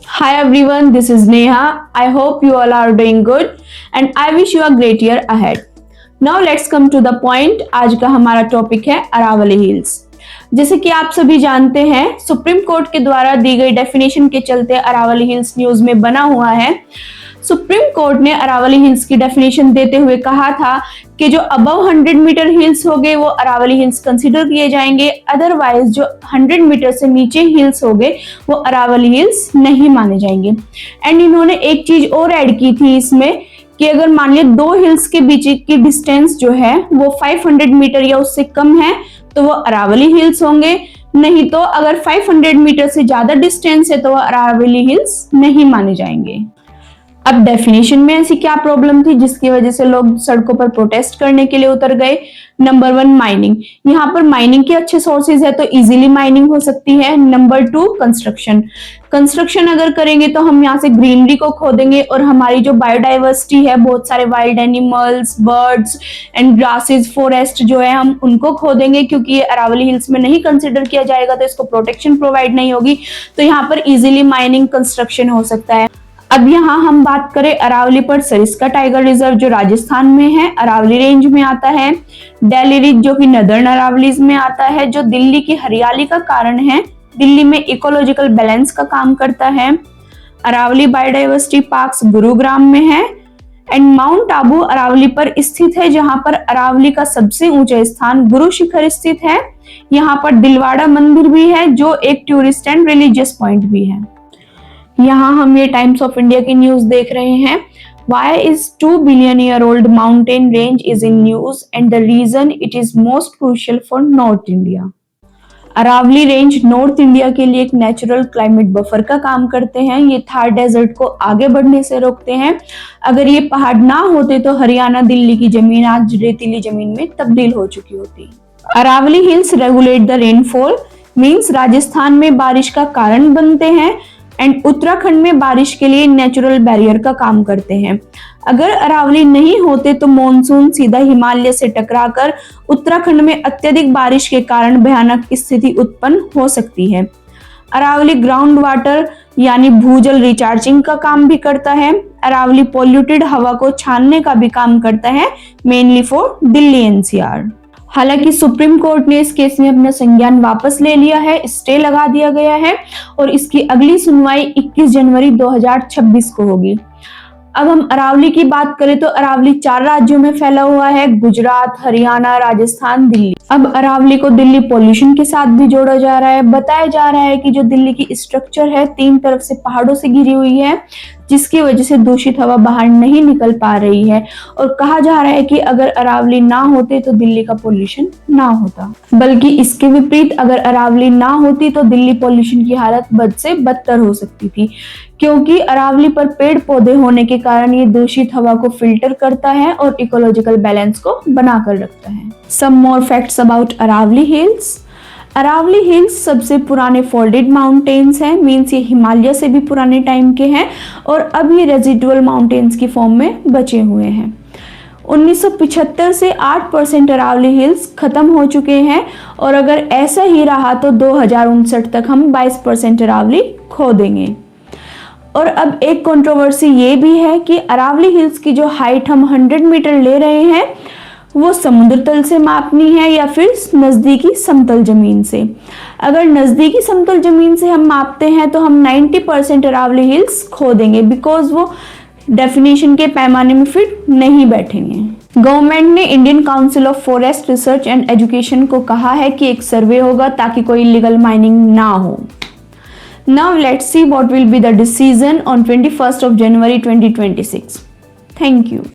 Hi everyone, this is Neha. I hope you all are doing good and I wish you a great year ahead. Now let's come to the point. आज का हमारा topic है Aravalli hills. जैसे कि आप सभी जानते हैं, सुप्रीम कोर्ट के द्वारा दी गई डेफिनेशन के चलते अरावली हिल्स न्यूज में बना हुआ है। सुप्रीम कोर्ट ने अरावली हिल्स की डेफिनेशन देते हुए कहा था कि जो अबव 100 मीटर हिल्स हो गए वो अरावली हिल्स कंसीडर किए जाएंगे, अदरवाइज जो 100 मीटर से नीचे हिल्स हो गए वो अरावली हिल्स नहीं माने जाएंगे। एंड इन्होंने एक चीज और ऐड की थी इसमें कि अगर मान लिया दो हिल्स के बीच की डिस्टेंस जो है वो 500 मीटर या उससे कम है तो वो अरावली हिल्स होंगे, नहीं तो अगर 500 मीटर से ज्यादा डिस्टेंस है तो वो अरावली हिल्स नहीं माने जाएंगे। अब डेफिनेशन में ऐसी क्या प्रॉब्लम थी जिसकी वजह से लोग सड़कों पर प्रोटेस्ट करने के लिए उतर गए? Number 1 mining. यहाँ पर माइनिंग के अच्छे सोर्सेज है तो इजीली माइनिंग हो सकती है। नंबर 2 कंस्ट्रक्शन अगर करेंगे तो हम यहाँ से ग्रीनरी को खोदेंगे और हमारी जो बायोडाइवर्सिटी है, बहुत सारे wild animals, birds and grasses, forest जो है हम उनको खोदेंगे, क्योंकि ये अरावली हिल्स में नहीं कंसिडर किया जाएगा तो इसको प्रोटेक्शन प्रोवाइड नहीं होगी। तो यहाँ पर इजीली माइनिंग कंस्ट्रक्शन हो सकता है। अब यहाँ हम बात करें अरावली पर सरिस्का टाइगर रिजर्व जो राजस्थान में है, अरावली रेंज में आता है। डेली रिज जो कि नदर्न अरावलीज में आता है, जो दिल्ली की हरियाली का कारण है, दिल्ली में इकोलॉजिकल बैलेंस का काम करता है। अरावली बायोडाइवर्सिटी पार्क्स गुरुग्राम में है। एंड माउंट आबू अरावली पर स्थित है, जहां पर अरावली का सबसे ऊंचा स्थान गुरु शिखर स्थित है। यहाँ पर दिलवाड़ा मंदिर भी है जो एक टूरिस्ट एंड रिलीजियस पॉइंट भी है। यहाँ हम ये टाइम्स ऑफ इंडिया की न्यूज देख रहे हैं। Why is 2 billion year old mountain range is in news and the reason it is most crucial for North India? Aravalli range North India के लिए एक नेचुरल क्लाइमेट बफर का काम करते हैं। ये थार डेजर्ट को आगे बढ़ने से रोकते हैं। अगर ये पहाड़ ना होते तो हरियाणा दिल्ली की जमीन आज रेतीली जमीन में तब्दील हो चुकी होती। Aravalli hills regulate the rainfall, means Rajasthan में बारिश का कारण बनते हैं एंड उत्तराखंड में बारिश के लिए नेचुरल बैरियर का काम करते हैं। अगर अरावली नहीं होते तो मॉनसून सीधा हिमालय से टकराकर उत्तराखंड में अत्यधिक बारिश के कारण भयानक स्थिति उत्पन्न हो सकती है। अरावली ग्राउंड वाटर यानी भूजल रिचार्जिंग का काम भी करता है। अरावली पॉल्यूटेड हवा को छानने का भी काम करता है, मेनली फॉर दिल्ली एनसीआर। हालांकि सुप्रीम कोर्ट ने इस केस में अपना संज्ञान वापस ले लिया है, स्टे लगा दिया गया है और इसकी अगली सुनवाई 21 जनवरी 2026 को होगी। अब हम अरावली की बात करें तो अरावली 4 राज्यों में फैला हुआ है, गुजरात, हरियाणा, राजस्थान, दिल्ली। अब अरावली को दिल्ली पॉल्यूशन के साथ भी जोड़ा जा रहा है। बताया जा रहा है कि जो दिल्ली की स्ट्रक्चर है 3 तरफ से पहाड़ों से घिरी हुई है, जिसकी वजह से दूषित हवा बाहर नहीं निकल पा रही है और कहा जा रहा है कि अगर अरावली ना होते तो दिल्ली का पॉल्यूशन ना होता, बल्कि इसके विपरीत अगर अरावली ना होती तो दिल्ली पॉल्यूशन की हालत बद से बदतर हो सकती थी, क्योंकि अरावली पर पेड़ पौधे होने के कारण ये दूषित हवा को फिल्टर करता है और इकोलॉजिकल बैलेंस को बनाकर रखता है। Some more facts about Aravalli hills. Aravalli hills सबसे पुराने फोल्डेड माउंटेन्स हैं, मीन्स ये हिमालय से भी पुराने टाइम के हैं और अब ये रेजिडुअल माउंटेन्स की फॉर्म में बचे हुए हैं। 1975 से 8% अरावली हिल्स खत्म हो चुके हैं और अगर ऐसा ही रहा तो 2059 तक हम 22% अरावली खो देंगे। और अब एक कंट्रोवर्सी ये भी है कि अरावली हिल्स की जो हाइट हम 100 मीटर ले रहे हैं वो समुद्र तल से मापनी है या फिर नजदीकी समतल जमीन से। अगर नजदीकी समतल जमीन से हम मापते हैं तो हम 90% अरावली हिल्स खो देंगे, बिकॉज वो डेफिनेशन के पैमाने में फिट नहीं बैठेंगे। गवर्नमेंट ने Indian council of forest research and education को कहा है कि एक सर्वे होगा ताकि कोई इलीगल माइनिंग ना हो। Now let's see what will be the decision on 21st of January 2026. Thank you.